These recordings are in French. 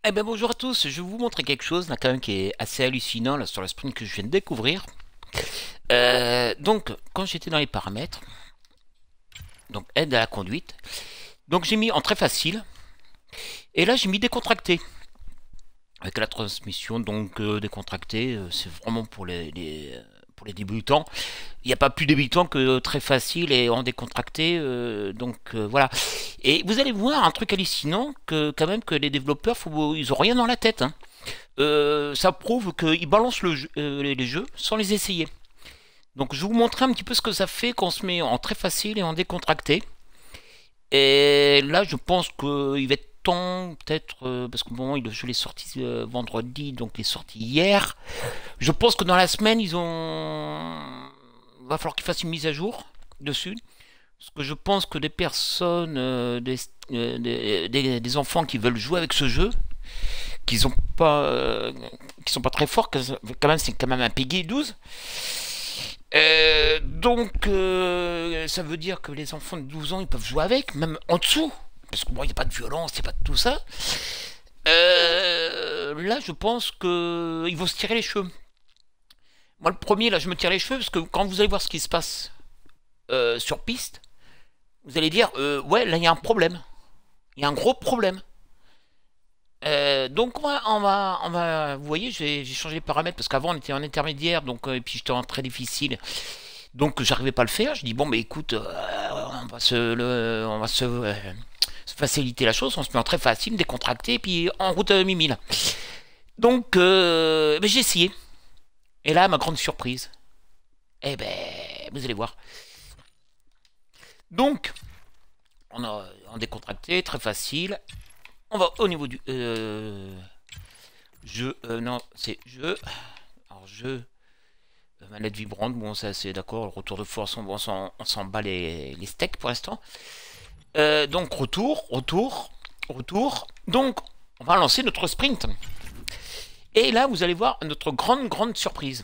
Eh ben bonjour à tous, je vais vous montrer quelque chose là quand même qui est assez hallucinant là sur la sprint que je viens de découvrir. Donc quand j'étais dans les paramètres, donc aide à la conduite, donc j'ai mis en très facile et là j'ai mis décontracté avec la transmission donc décontracté, c'est vraiment pour les débutants. Il n'y a pas plus débutant que très facile et en décontracté, voilà. Et vous allez voir un truc hallucinant que quand même que les développeurs ils ont rien dans la tête, hein. Ça prouve qu'ils balancent les jeux sans les essayer. Donc je vais vous montrer un petit peu ce que ça fait quand on se met en très facile et en décontracté. Et là je pense qu'il va être temps peut-être parce qu'au moment je l'ai sorti vendredi, donc il est sorti hier. Je pense que dans la semaine il va falloir qu'ils fassent une mise à jour dessus. Parce que je pense que des personnes, des enfants qui veulent jouer avec ce jeu, qui sont pas, qui sont pas très forts, quand même c'est quand même un Peggy 12. Ça veut dire que les enfants de 12 ans ils peuvent jouer avec, même en dessous, parce que bon, il n'y a pas de violence, il n'y a pas de tout ça. Là, je pense qu'ils vont se tirer les cheveux. Moi, le premier, là, je me tire les cheveux parce que quand vous allez voir ce qui se passe sur piste, vous allez dire ouais, là, il y a un problème. Il y a un gros problème. Vous voyez, j'ai changé les paramètres parce qu'avant on était en intermédiaire, donc et puis j'étais en très difficile, donc j'arrivais pas à le faire. Je dis bon, mais écoute, on va se faciliter la chose, on se met en très facile, décontracté, et puis en route à 1000. Donc, j'ai essayé, et là, ma grande surprise, eh ben, vous allez voir. Donc, on a en décontracté, très facile. On va au niveau du jeu. Non, c'est jeu. Alors, jeu. Manette vibrante. Bon, ça, c'est d'accord. Le retour de force, on s'en bat les steaks pour l'instant. Donc, retour. Donc, on va lancer notre sprint. Et là, vous allez voir notre grande surprise.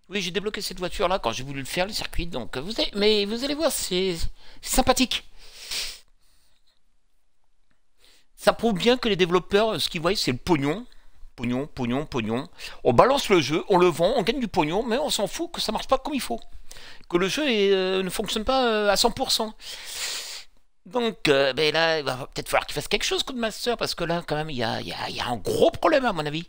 Oui, j'ai débloqué cette voiture là quand j'ai voulu le faire, le circuit. Donc, mais vous allez voir, c'est sympathique. Ça prouve bien que les développeurs, ce qu'ils voient, c'est le pognon. Pognon. On balance le jeu, on le vend, on gagne du pognon, mais on s'en fout que ça marche pas comme il faut. Que le jeu ne fonctionne pas à 100%. Donc là, il va peut-être falloir qu'il fasse quelque chose, Codemaster, parce que là, quand même, il y a un gros problème, à mon avis.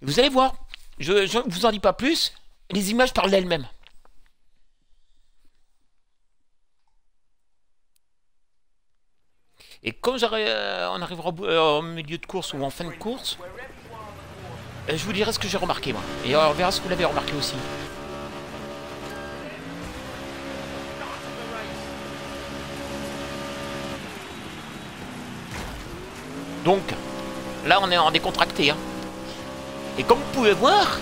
Vous allez voir, je ne vous en dis pas plus, les images parlent d'elles-mêmes. Et quand on arrivera au milieu de course ou en fin de course, je vous dirai ce que j'ai remarqué, moi. Et on verra ce que vous l'avez remarqué aussi. Donc, là, on est en décontracté, hein. Et comme vous pouvez voir,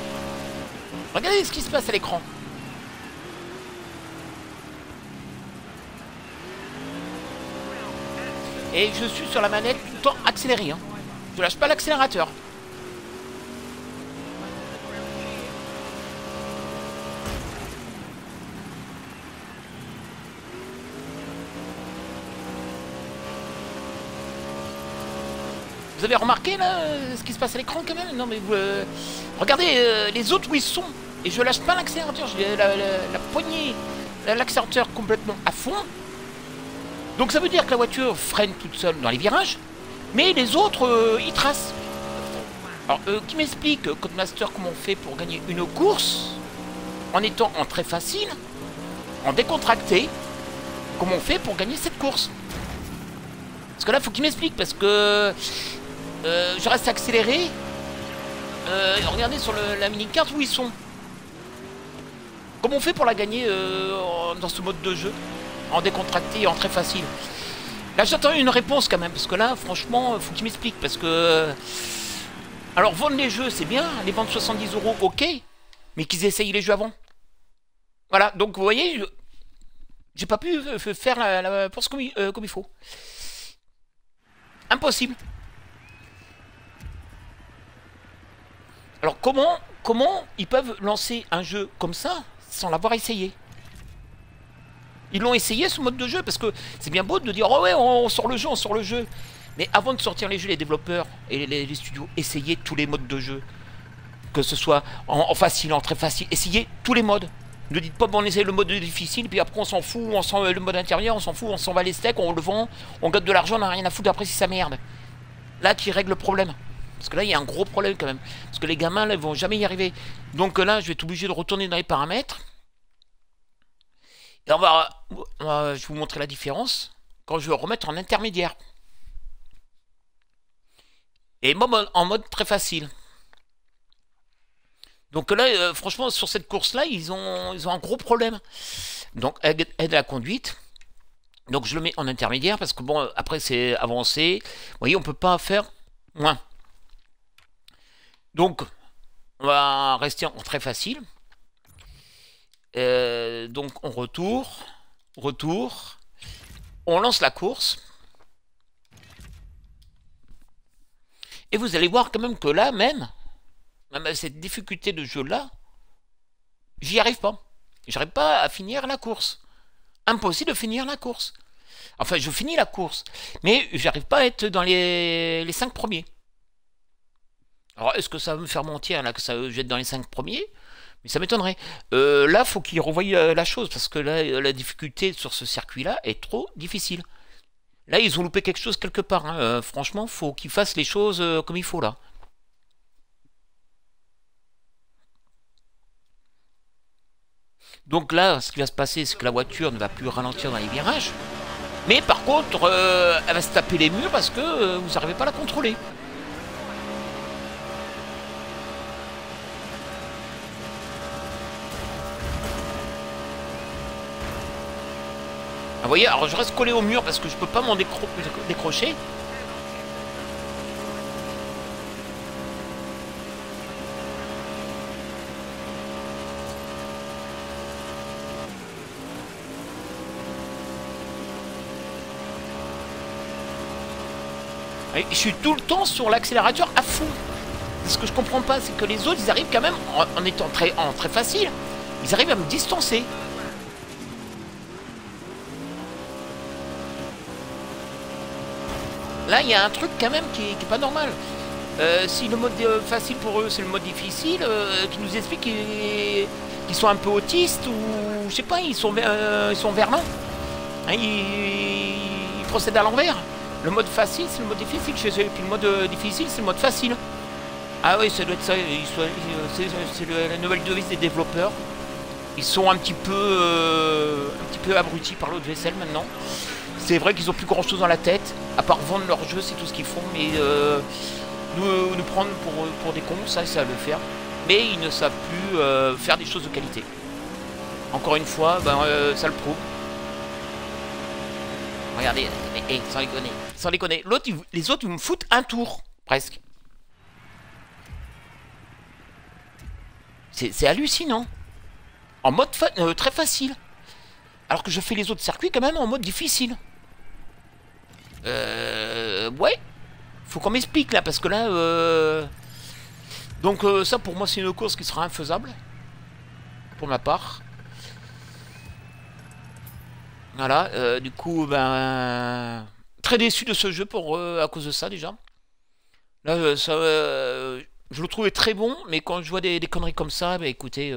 regardez ce qui se passe à l'écran. Et je suis sur la manette tout le temps accéléré, hein. Je lâche pas l'accélérateur. Vous avez remarqué là ce qui se passe à l'écran quand même? Non mais regardez les autres où ils sont. Et je lâche pas l'accélérateur, j'ai la poignée, l'accélérateur complètement à fond. Donc ça veut dire que la voiture freine toute seule dans les virages, mais les autres ils tracent. Alors qui m'explique Codemaster comment on fait pour gagner une course en étant en très facile, en décontracté, comment on fait pour gagner cette course? Parce que là faut qu'il m'explique parce que je reste accéléré. Regardez sur la mini-carte où ils sont. Comment on fait pour la gagner dans ce mode de jeu? En décontracté et en très facile. Là j'attends une réponse quand même. Parce que là franchement faut qu'il m'explique. Parce que... Alors vendre les jeux c'est bien. Les vendre 70 € ok. Mais qu'ils essayent les jeux avant. Voilà donc vous voyez j'ai pas pu faire la course comme il faut. Impossible. Alors comment ils peuvent lancer un jeu comme ça sans l'avoir essayé? Ils l'ont essayé ce mode de jeu parce que c'est bien beau de dire oh ouais on sort le jeu. Mais avant de sortir les jeux, les développeurs et les studios, essayez tous les modes de jeu. Que ce soit en facile, en très facile. Essayez tous les modes. Ne dites pas, bon, on essaye le mode difficile, puis après on s'en fout, on s'en le mode intermédiaire, on s'en fout, on s'en va les steaks, on le vend, on gagne de l'argent, on n'a rien à foutre après si ça merde. Là, qui règle le problème. Parce que là, il y a un gros problème quand même. Parce que les gamins, là, ils vont jamais y arriver. Donc là, je vais être obligé de retourner dans les paramètres. Et je vais vous montrer la différence quand je vais remettre en intermédiaire. Et en mode très facile. Donc là, franchement, sur cette course-là, ils ont un gros problème. Donc, aide à la conduite. Donc, je le mets en intermédiaire parce que, bon, après, c'est avancé. Vous voyez, on peut pas faire moins. Donc, on va rester en très facile. Donc, on retour. On lance la course. Et vous allez voir quand même que là, même avec cette difficulté de jeu-là, j'y arrive pas. J'arrive pas à finir la course. Impossible de finir la course. Enfin, je finis la course, mais j'arrive pas à être dans les 5 premiers. Alors, est-ce que ça va me faire mentir là que ça je vais être dans les 5 premiers? Mais ça m'étonnerait. Là, faut qu'il revoie la chose, parce que là, la difficulté sur ce circuit-là est trop difficile. Là, ils ont loupé quelque chose quelque part. Hein. Franchement, faut qu'ils fassent les choses comme il faut là. Donc là, ce qui va se passer, c'est que la voiture ne va plus ralentir dans les virages. Mais par contre, elle va se taper les murs parce que vous n'arrivez pas à la contrôler. Vous voyez, alors je reste collé au mur parce que je peux pas m'en décrocher. Et je suis tout le temps sur l'accélérateur à fond. Ce que je comprends pas, c'est que les autres, ils arrivent quand même, en étant très facile, ils arrivent à me distancer. Là, il y a un truc quand même qui est pas normal. Si le mode facile pour eux, c'est le mode difficile, qui nous explique qu'ils sont un peu autistes ou je sais pas, ils sont verlans. Hein, ils procèdent à l'envers. Le mode facile, c'est le mode difficile chez eux, et puis le mode difficile, c'est le mode facile. Ah oui, ça doit être ça. C'est la nouvelle devise des développeurs. Ils sont un petit peu abrutis par l'eau de vaisselle maintenant. C'est vrai qu'ils ont plus grand chose dans la tête, à part vendre leur jeu, c'est tout ce qu'ils font, mais nous prendre pour des cons, ça va le faire. Mais ils ne savent plus faire des choses de qualité. Encore une fois, ça le prouve. Regardez, sans déconner. Les autres, ils me foutent un tour, presque. C'est hallucinant. En mode très facile. Alors que je fais les autres circuits quand même en mode difficile. Ouais. Faut qu'on m'explique là, parce que là... Donc ça pour moi c'est une course qui sera infaisable. Pour ma part. Voilà, du coup, très déçu de ce jeu à cause de ça déjà. Là, je le trouvais très bon, mais quand je vois des conneries comme ça, écoutez,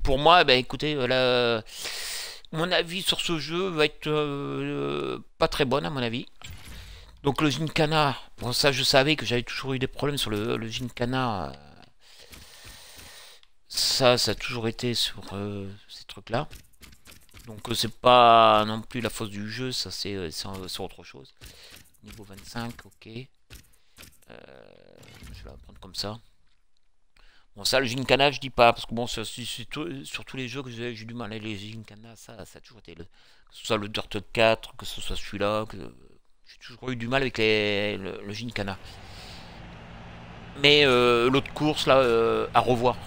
pour moi, écoutez, là, mon avis sur ce jeu va être pas très bonne à mon avis. Donc le Gymkhana, bon ça je savais que j'avais toujours eu des problèmes sur le Gymkhana. Ça a toujours été sur ces trucs-là. Donc c'est pas non plus la faute du jeu, ça c'est autre chose. Niveau 25, ok. Je vais la prendre comme ça. Bon ça le Gymkhana je dis pas, parce que bon sur tous les jeux que j'ai du mal, les Gymkhana ça a toujours été, que ce soit le Dirt 4, que ce soit celui-là, j'ai toujours eu du mal avec le Gymkhana. Mais l'autre course là, à revoir.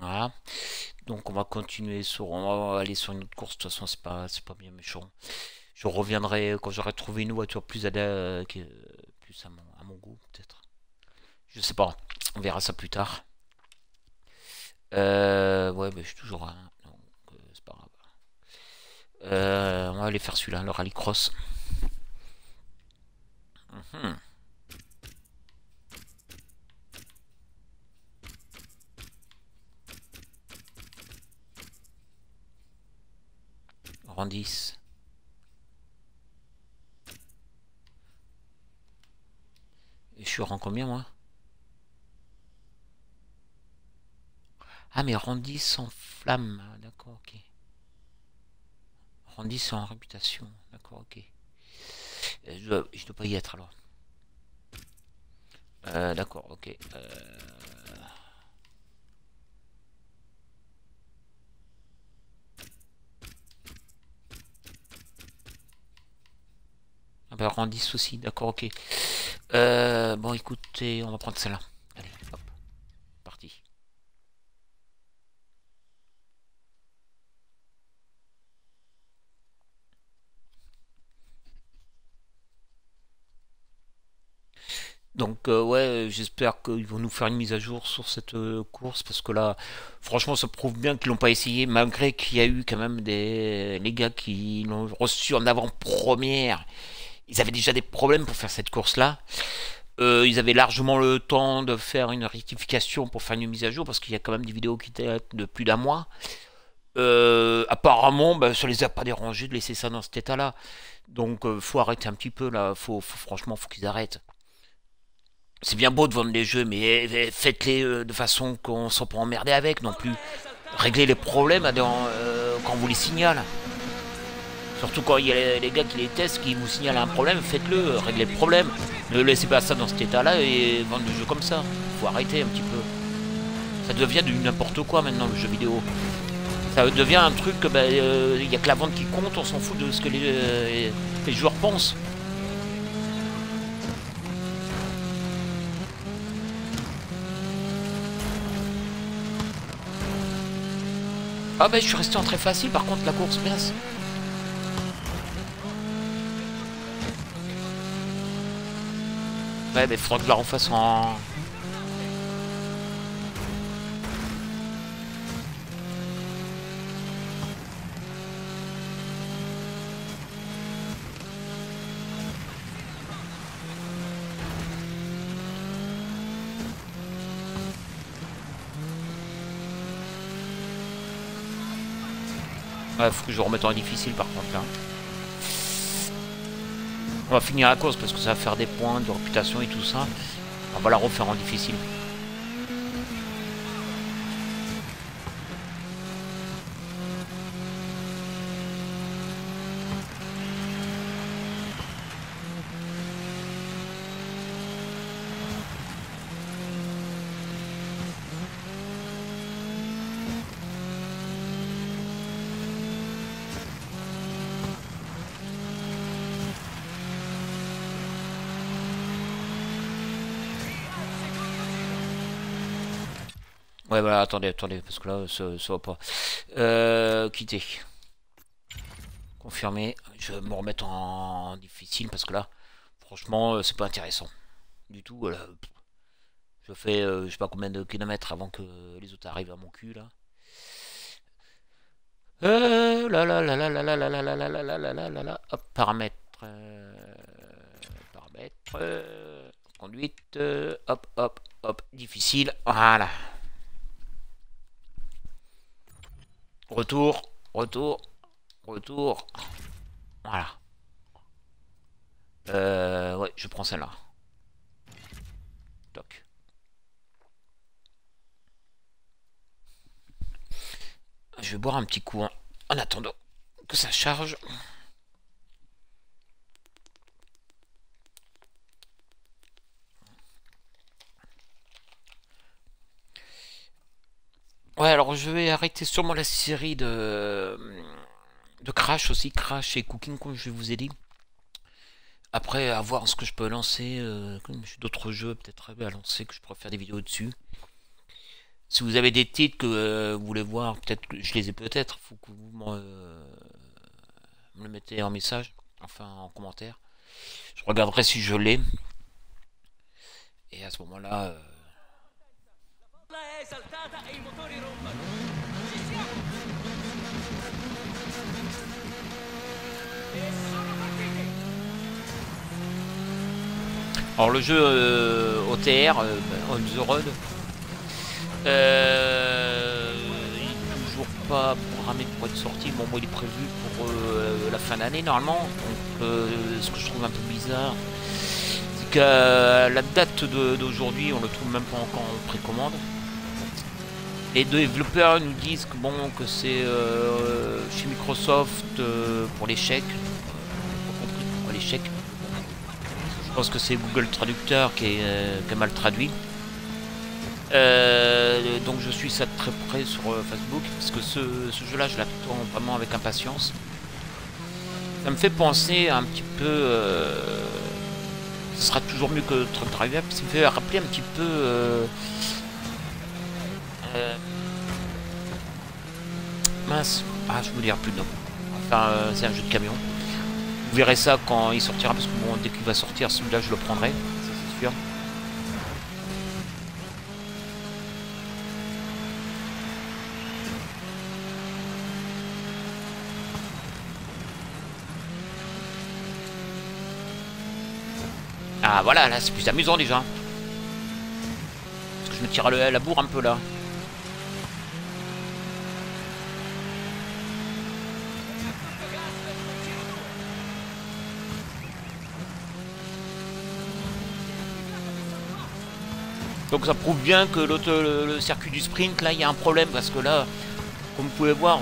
Voilà. Donc on va continuer sur, on va aller sur une autre course. De toute façon, c'est pas bien méchant. Je reviendrai quand j'aurai trouvé une voiture plus plus à mon goût, peut-être. Je sais pas. On verra ça plus tard. Ouais, mais je suis toujours à un, donc c'est pas grave. On va aller faire celui-là, le rallycross. Mhm. Rang 10. Et je suis rang combien, moi? Ah, mais rang 10 en flamme. Ah, d'accord, ok. Rang 10 en réputation. D'accord, ok. Je dois pas y être alors. D'accord, ok. Ah bah, rang 10 aussi, d'accord, ok. Bon, écoutez, on va prendre celle-là. Allez, hop, parti. Donc ouais, j'espère qu'ils vont nous faire une mise à jour sur cette course parce que là, franchement, ça prouve bien qu'ils l'ont pas essayé, malgré qu'il y a eu quand même des les gars qui l'ont reçu en avant-première. Ils avaient déjà des problèmes pour faire cette course-là. Ils avaient largement le temps de faire une rectification pour faire une mise à jour parce qu'il y a quand même des vidéos qui datent de plus d'un mois. Apparemment, bah, ça les a pas dérangés de laisser ça dans cet état-là. Donc, faut arrêter un petit peu là. Franchement, faut qu'ils arrêtent. C'est bien beau de vendre les jeux, mais faites-les de façon qu'on s'en pas emmerder avec non plus. Réglez les problèmes quand on vous les signale. Surtout quand il y a les gars qui les testent, qui vous signalent un problème, faites-le, réglez le problème. Ne laissez pas ça dans cet état-là et vendre le jeu comme ça. Faut arrêter un petit peu. Ça devient du n'importe quoi maintenant le jeu vidéo. Ça devient un truc que il n'y a que la vente qui compte, on s'en fout de ce que les joueurs pensent. Ah bah je suis resté en très facile par contre la course, mince. Ouais mais faudra que je la refasse en... Ouais, faut que je remette en difficile par contre là. On va finir la course parce que ça va faire des points de réputation et tout ça. On va la refaire en difficile. Ouais voilà, attendez, parce que là ça va pas. Quitter. Confirmer. Je vais me remettre en difficile parce que là, Franchement, c'est pas intéressant du tout. Voilà. Je fais je sais pas combien de kilomètres avant que les autres arrivent à mon cul là. Là là là là là là là là là là là là là là là là. Hop, paramètres. Paramètres. Conduite. Hop, hop, hop. Difficile. Voilà. Retour. Retour. Retour. Voilà. Ouais, je prends celle-là. Toc. Je vais boire un petit coup en attendant que ça charge. Ouais, alors je vais arrêter sûrement la série de Crash aussi, Crash et Cooking comme je vous ai dit. Après, à voir ce que je peux lancer, comme j'ai d'autres jeux peut-être à lancer que je pourrais faire des vidéos dessus. Si vous avez des titres que vous voulez voir, peut-être que je les ai peut-être, faut que vous me le mettez en message, enfin en commentaire. Je regarderai si je l'ai. Et à ce moment-là... Alors le jeu OTR, On the Road, il n'est toujours pas programmé pour être sorti. Bon, il est prévu pour la fin d'année normalement. Donc ce que je trouve un peu bizarre, c'est qu'à la date d'aujourd'hui, on le trouve même pas encore en précommande. Les développeurs nous disent que bon, que c'est chez Microsoft pour les chèques. Pas compris pourquoi les chèques. Je pense que c'est Google Traducteur qui a mal traduit. Donc je suis ça de très près sur Facebook parce que ce jeu-là, je l'attends vraiment avec impatience. Ça me fait penser un petit peu. Ce sera toujours mieux que Truck Driver, ça me fait rappeler un petit peu. Mince, je vous dirai plus de nom. Enfin, c'est un jeu de camion. Vous verrez ça quand il sortira, parce que bon, dès qu'il va sortir, celui-là, je le prendrai, ça c'est sûr. Ah voilà, là c'est plus amusant déjà. Parce que je me tire à la bourre un peu là. Donc ça prouve bien que le circuit du sprint, là, il y a un problème, parce que là, comme vous pouvez voir,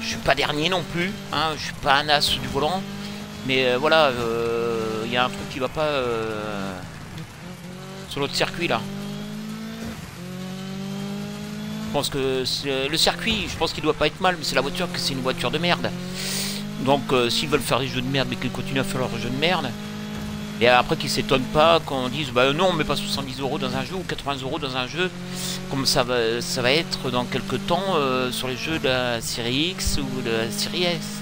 je suis pas dernier non plus, hein, je suis pas un as du volant, mais voilà, il y a un truc qui va pas sur l'autre circuit, là. Je pense que le circuit, je pense qu'il doit pas être mal, mais c'est la voiture, que c'est une voiture de merde. Donc s'ils veulent faire des jeux de merde, mais qu'ils continuent à faire leurs jeux de merde, et après qu'ils s'étonnent pas quand on dise bah non, on met pas 70 € dans un jeu ou 80 € dans un jeu, comme ça va être dans quelques temps sur les jeux de la série X ou de la série S,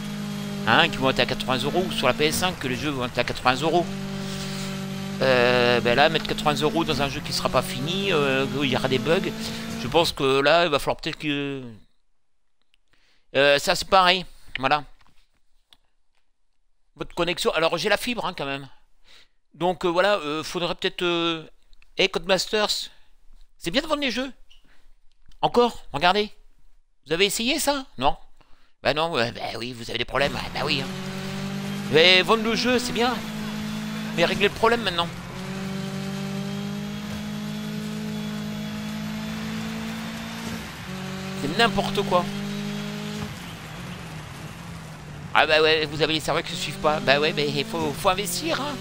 hein, qui vont être à 80 € ou sur la PS5 que les jeux vont être à 80 €. Ben là, mettre 80 € dans un jeu qui sera pas fini, où il y aura des bugs, je pense que là, il va falloir peut-être que ça c'est pareil, voilà. Votre connexion, alors j'ai la fibre hein, quand même. Donc voilà, faudrait peut-être... Hey Codemasters, c'est bien de vendre les jeux. Encore, regardez. Vous avez essayé ça? Non? Bah non, bah oui, vous avez des problèmes. Bah oui. Hein. Mais vendre le jeu, c'est bien. Mais régler le problème maintenant. C'est n'importe quoi. Ah bah ouais, vous avez les serveurs qui ne suivent pas. Bah ouais, mais il faut investir, hein.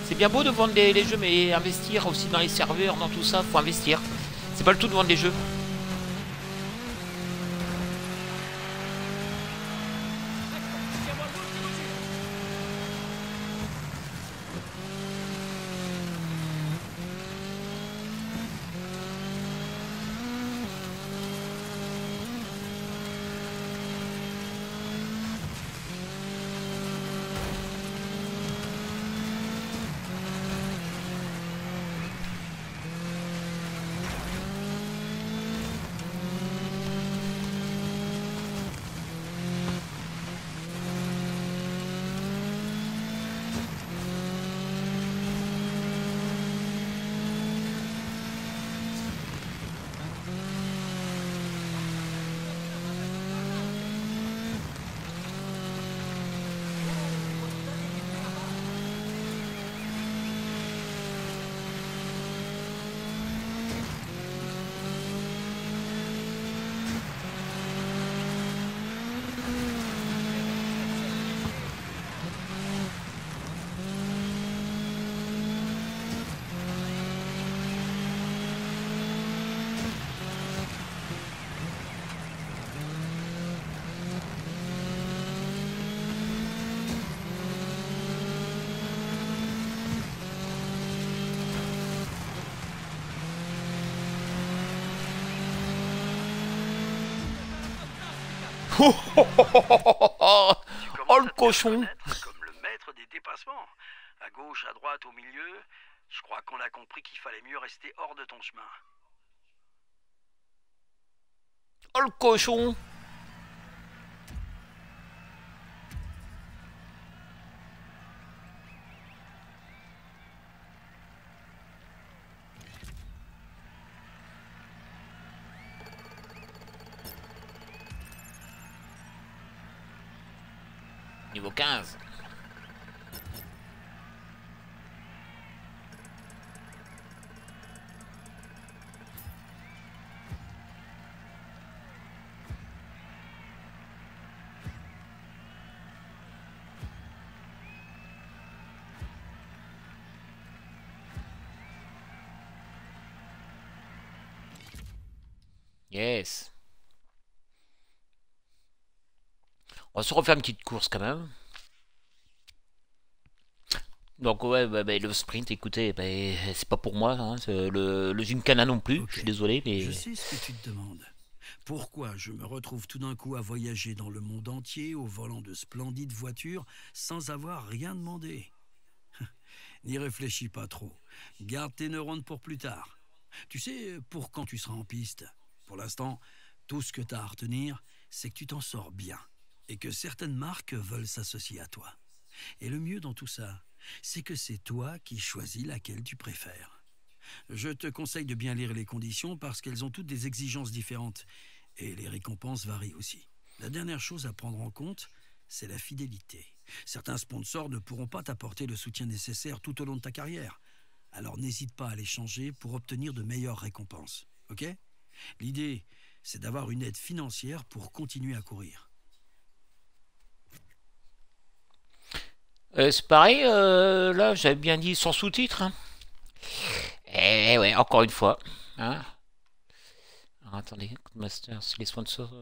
C'est bien beau de vendre les jeux, mais investir aussi dans les serveurs, dans tout ça, faut investir. C'est pas le tout de vendre les jeux. Oh, oh, oh, oh, oh, Tu oh, commences le à te faire cochon. connaître comme le maître des dépassements. À gauche, à droite, au milieu. Je crois qu'on a compris qu'il fallait mieux rester hors de ton chemin. Oh, le cochon. Niveau 15. Yes. On va se refaire une petite course quand même. Donc ouais, le sprint, écoutez, c'est pas pour moi, hein, le Gymkhana non plus, je suis désolé, mais... Je sais ce que tu te demandes. Pourquoi je me retrouve tout d'un coup à voyager dans le monde entier au volant de splendides voitures sans avoir rien demandé? N'y réfléchis pas trop. Garde tes neurones pour plus tard. Tu sais, pour quand tu seras en piste. Pour l'instant, tout ce que tu as à retenir, c'est que tu t'en sors bien et que certaines marques veulent s'associer à toi. Et le mieux dans tout ça, c'est que c'est toi qui choisis laquelle tu préfères. Je te conseille de bien lire les conditions parce qu'elles ont toutes des exigences différentes et les récompenses varient aussi. La dernière chose à prendre en compte, c'est la fidélité. Certains sponsors ne pourront pas t'apporter le soutien nécessaire tout au long de ta carrière. Alors n'hésite pas à les changer pour obtenir de meilleures récompenses. Ok? L'idée, c'est d'avoir une aide financière pour continuer à courir. C'est pareil, là, j'avais bien dit sans sous-titres, hein. Eh ouais, encore une fois, hein. Alors, attendez, Master, c'est les sponsors...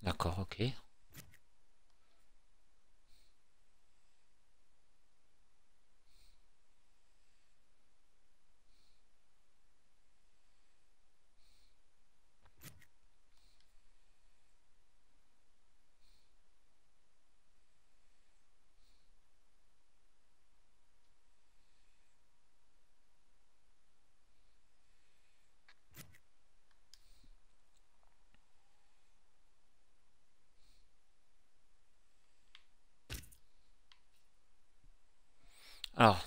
D'accord, ok. Alors,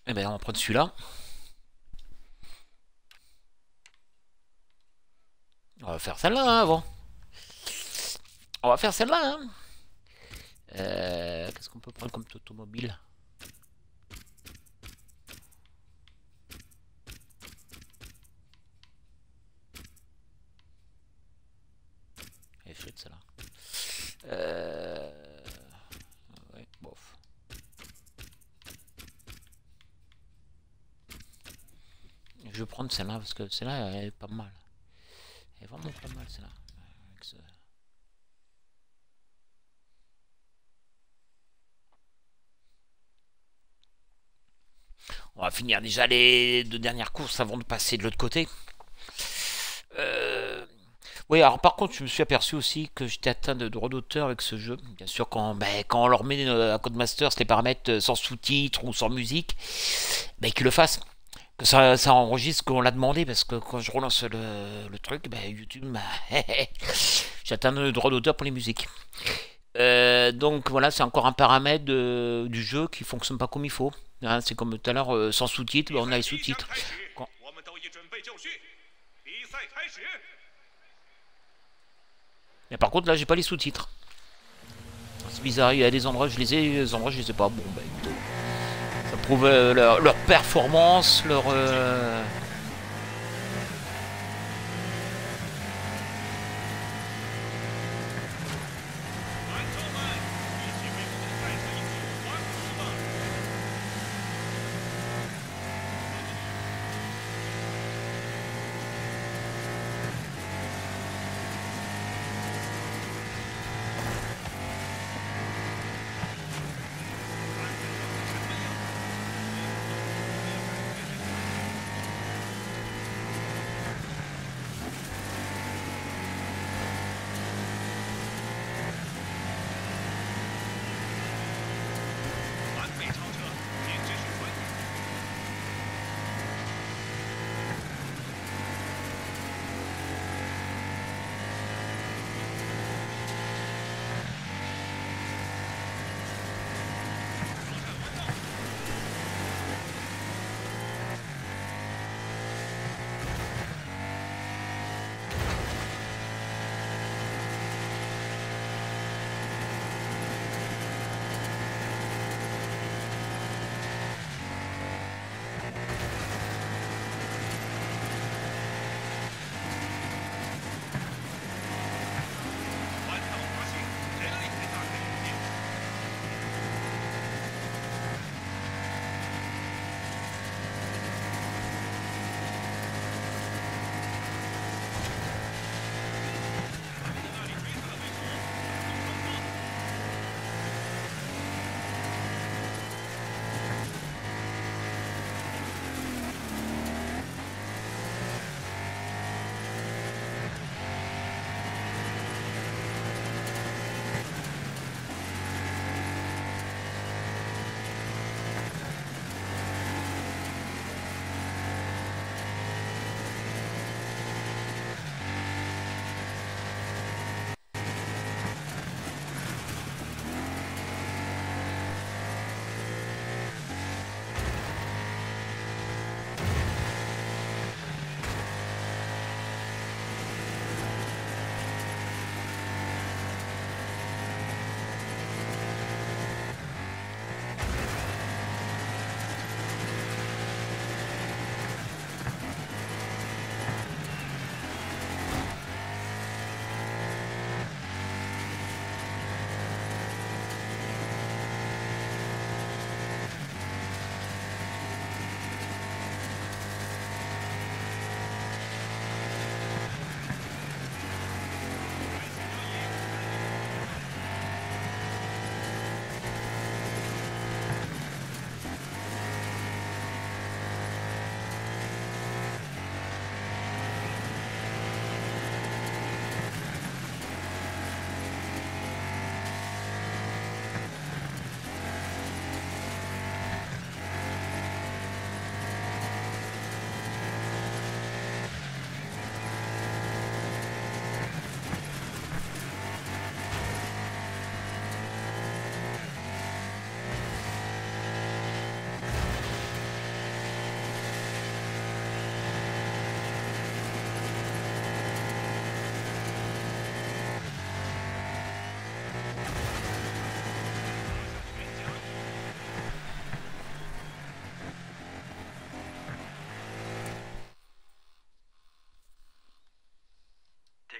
eh ben, on va prendre celui-là. On va faire celle-là, hein, avant. On va faire celle-là, hein. Qu'est-ce qu'on peut prendre comme automobile? Elle est chouette, celle-là. Ouais, bof. Je vais prendre celle-là parce que celle-là, elle est pas mal. Elle est vraiment pas mal, celle-là. On va finir déjà les deux dernières courses avant de passer de l'autre côté. Oui, alors par contre, je me suis aperçu aussi que j'étais atteint de droits d'auteur avec ce jeu. Bien sûr, quand on leur met à Codemasters les paramètres sans sous-titres ou sans musique, qu'ils le fassent. Que ça enregistre qu'on l'a demandé, parce que quand je relance le truc, YouTube, j'ai atteint le droit d'auteur pour les musiques. Donc voilà, c'est encore un paramètre du jeu qui fonctionne pas comme il faut. Hein, c'est comme tout à l'heure, sans sous-titres, on a les sous-titres. Mais par contre, là, j'ai pas les sous-titres. C'est bizarre, il y a des endroits je les ai, des endroits je les ai pas. Bon bah écoutez, ça prouve leur performance, leur...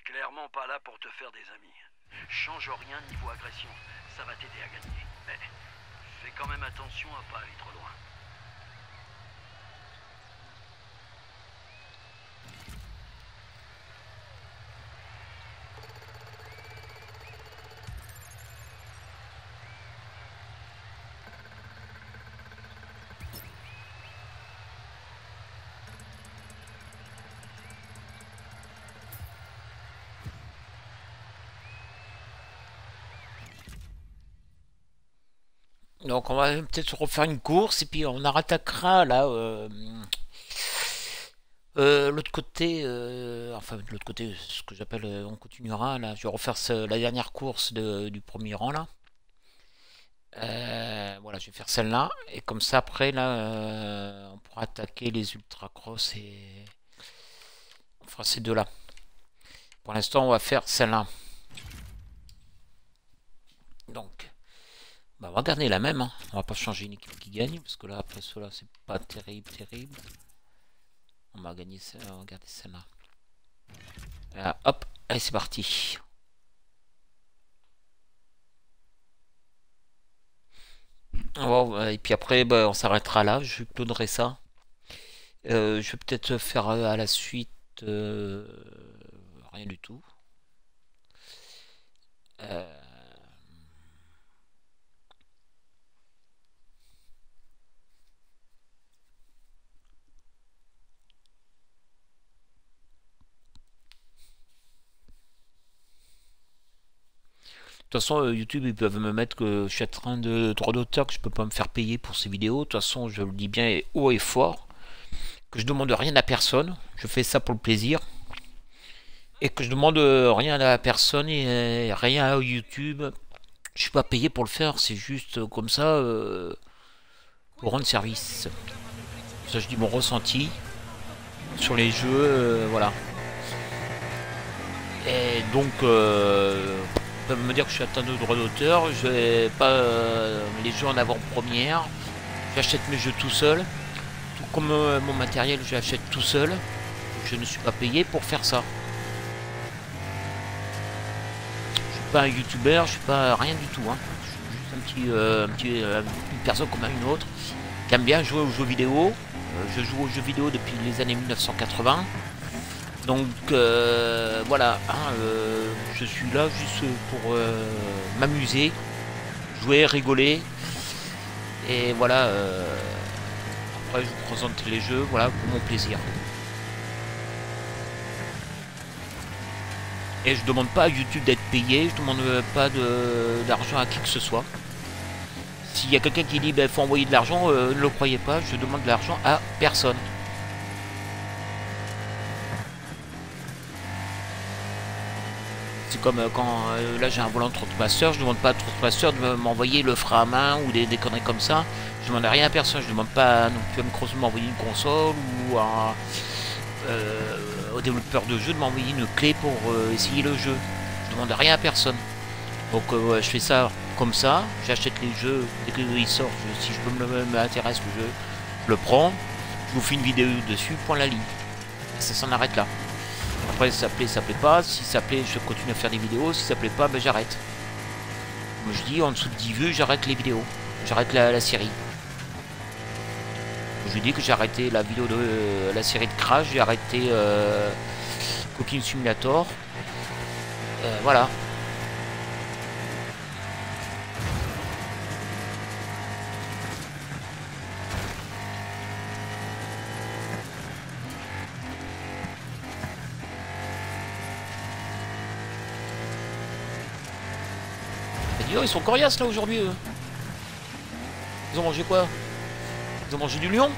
Clairement pas là pour te faire des amis. Change rien niveau agression, ça va t'aider à gagner. Mais fais quand même attention à pas aller trop loin. Donc on va peut-être refaire une course et puis on en rattaquera là l'autre côté, enfin de l'autre côté, ce que j'appelle, on continuera là. Je vais refaire la dernière course du premier rang là. Voilà, je vais faire celle-là et comme ça après là, on pourra attaquer les ultra cross et on fera ces deux là. Pour l'instant, on va faire celle-là. Donc. Bah, on va garder la même, hein. On va pas changer une équipe qui gagne, parce que là, après cela, c'est pas terrible, terrible. On va gagner ça, on va garder celle-là. Hop, allez, c'est parti. Bon, et puis après, bah, on s'arrêtera là. Je clonerai ça. Je vais peut-être faire à la suite rien du tout. De toute façon, YouTube, ils peuvent me mettre que je suis en train de droit d'auteur, que je peux pas me faire payer pour ces vidéos. De toute façon, je le dis bien haut et fort, que je demande rien à personne. Je fais ça pour le plaisir. Et que je demande rien à personne et rien à YouTube. Je suis pas payé pour le faire, c'est juste comme ça pour rendre service. Ça, je dis mon ressenti sur les jeux, voilà. Et donc, peuvent me dire que je suis atteint de droit d'auteur, je vais pas les jeux en avant-première, j'achète mes jeux tout seul, tout comme mon matériel je l'achète tout seul, je ne suis pas payé pour faire ça. Je suis pas un youtubeur, je suis pas rien du tout, hein. Je suis juste une personne comme une autre qui aime bien jouer aux jeux vidéo. Je joue aux jeux vidéo depuis les années 1980. Donc voilà, hein, je suis là juste pour m'amuser, jouer, rigoler. Et voilà, après je vous présente les jeux, voilà, pour mon plaisir. Et je demande pas à YouTube d'être payé, je demande pas d'argent à qui que ce soit. S'il y a quelqu'un qui dit ben faut envoyer de l'argent, ne le croyez pas, je demande de l'argent à personne. C'est comme quand là j'ai un volant de Trotmaster, je demande pas à Trotmaster de m'envoyer le frein à main ou des conneries comme ça. Je demande rien à personne, je demande pas non plus à Microsoft de m'envoyer une console ou au développeur de jeu de m'envoyer une clé pour essayer le jeu. Je demande rien à personne. Donc je fais ça comme ça, j'achète les jeux dès qu'ils sortent, si je peux m'intéresse le jeu, je le prends, je vous fais une vidéo dessus, point la ligne. Et ça s'en arrête là. Après ça plaît pas, si ça plaît je continue à faire des vidéos, si ça plaît pas ben j'arrête. Moi je dis en dessous de 10 vues j'arrête les vidéos, j'arrête la série. Je dis que j'ai arrêté la vidéo de la série de Crash, j'ai arrêté Cooking Simulator. Voilà. Ils sont coriaces là aujourd'hui eux. Ils ont mangé quoi? Ils ont mangé du lion?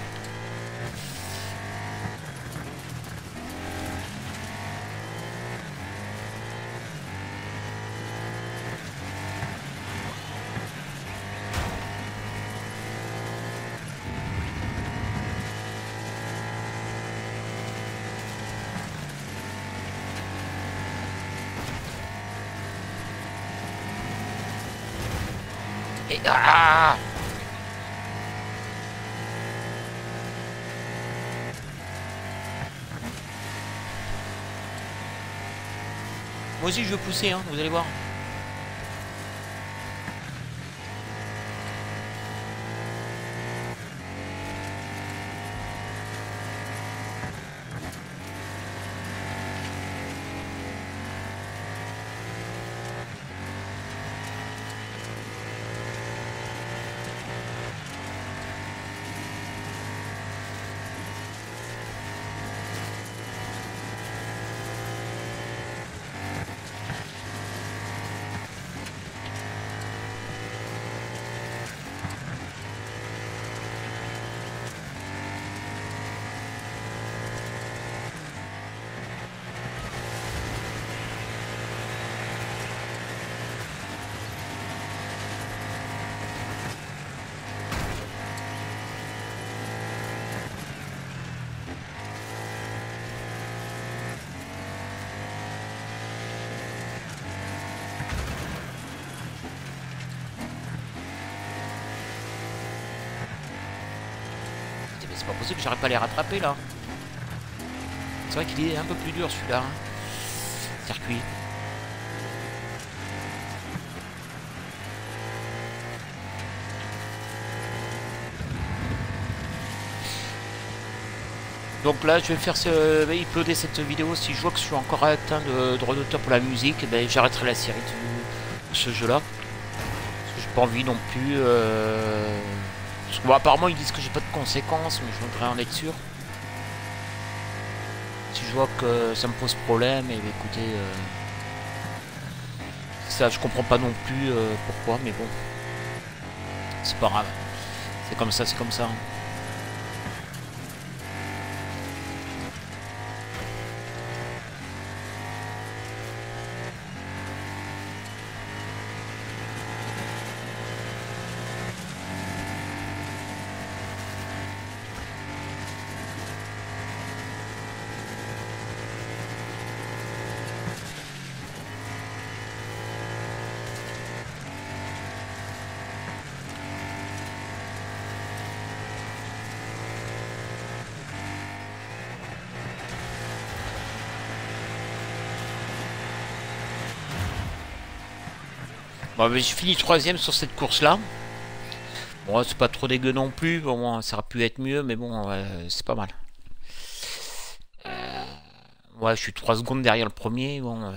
Et ah! Moi aussi je veux pousser, hein, vous allez voir. Mais c'est pas possible que j'arrive pas à les rattraper là. C'est vrai qu'il est un peu plus dur celui-là. Hein. Circuit. Donc là, je vais faire uploader cette vidéo. Si je vois que je suis encore atteint de droit d'auteur pour la musique, ben, j'arrêterai la série de ce jeu-là. Parce que j'ai pas envie non plus. Parce que, bon, apparemment, ils disent que j'ai pas de conséquences, mais je voudrais en être sûr. Si je vois que ça me pose problème, et écoutez, ça, je comprends pas non plus pourquoi, mais bon, c'est pas grave. C'est comme ça, c'est comme ça. Bon, j'ai fini troisième sur cette course-là. Bon, c'est pas trop dégueu non plus. Bon, ça aurait pu être mieux, mais bon, c'est pas mal. Ouais, je suis 3 secondes derrière le premier. Bon,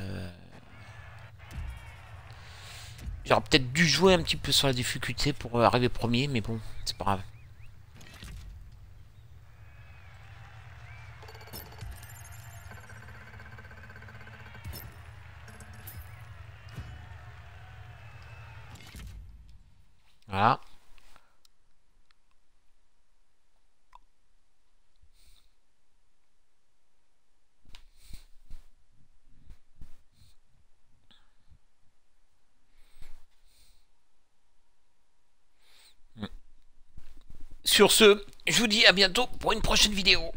j'aurais peut-être dû jouer un petit peu sur la difficulté pour arriver premier, mais bon, c'est pas grave. Voilà. Sur ce, je vous dis à bientôt pour une prochaine vidéo.